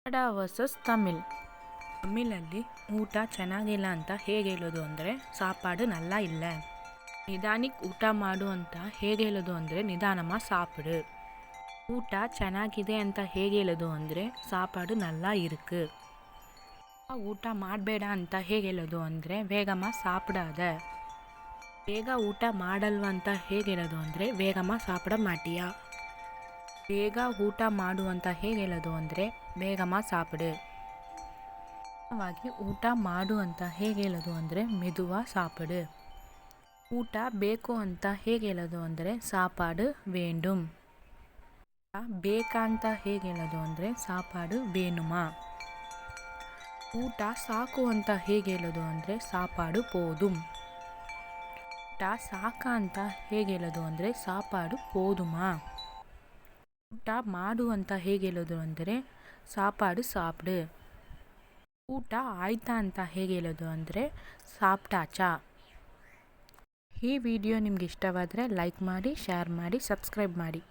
Kannada versus Tamil. ತಮಿಳಲ್ಲಿ ಊಟ ಚೆನ್ನಾಗಿಲ್ಲ ಅಂತ ಹೇಗೆ ಹೇಳೋದು ಅಂದರೆ ಸಾಪಾಡು ನಲ್ಲ ಇಲ್ಲ. ನಿಧಾನಿಕ್ ಊಟ ಮಾಡು ಅಂತ ಹೇಗೆ ಹೇಳೋದು ಅಂದರೆ ನಿಧಾನಮ್ಮ ಸಾಪಿಡು. ಊಟ ಚೆನ್ನಾಗಿದೆ ಅಂತ ಹೇಗೆ ಹೇಳೋದು ಅಂದರೆ ಸಾಪಾಡು ನಲ್ಲ ಇருக்கு. ಊಟ ಮಾಡಬೇಡ ಅಂತ ಹೇಗೆ ಹೇಳೋದು ಅಂದರೆ ವೇಗಮ್ಮ ಸಾಪಿಡಾದ. ಬೇಗ ಊಟ ಮಾಡಲ್ವ ಅಂತ ಹೇಗೆ ಹೇಳೋದು ಅಂದರೆ ವೇಗಮ್ಮ ಸಾಪಿಡ ಮಾಟಿಯಾ. ಬೇಗ ಊಟ ಮಾಡು ಅಂತ ಹೇಗೆ ಹೇಳೋದು ಅಂದರೆ ಬೇಗಮ್ಮ ಸಾಪಿಡು. ಊಟ ಮಾಡು ಅಂತ ಹೇಗೆ ಹೇಳೋದು ಅಂದರೆ ಮೆದುವ ಸಾಪಿಡು. ಊಟ ಬೇಕು ಅಂತ ಹೇಗೆ ಹೇಳೋದು ಅಂದರೆ ಸಾಪಾಡು ವೇಂಡುಮ್. ಬೇಕಾ ಅಂತ ಹೇಗೆ ಹೇಳೋದು ಅಂದರೆ ಸಾಪಾಡು ವೇಣುಮಾ. ಊಟ ಸಾಕು ಅಂತ ಹೇಗೆ ಹೇಳೋದು ಅಂದರೆ ಸಾಪಾಡು ಪೋದುಮ್. ಊಟ ಸಾಕ ಅಂತ ಹೇಗೆ ಹೇಳೋದು ಅಂದರೆ ಸಾಪಾಡು ಪೋದುಮಾ. ಊಟ ಮಾಡು ಅಂತ ಹೇಗೆ ಹೇಳೋದು ಅಂದರೆ ಸಾಪಾಡು ಸಾಪಿಡು. ಊಟ ಆಯ್ತಾ ಅಂತ ಹೇಗೆ ಹೇಳೋದು ಅಂದರೆ ಸಾಪ್ಟಾಚಾ. ಈ ವಿಡಿಯೋ ನಿಮ್ಗೆ ಇಷ್ಟವಾದರೆ ಲೈಕ್ ಮಾಡಿ, ಶೇರ್ ಮಾಡಿ, ಸಬ್ಸ್ಕ್ರೈಬ್ ಮಾಡಿ.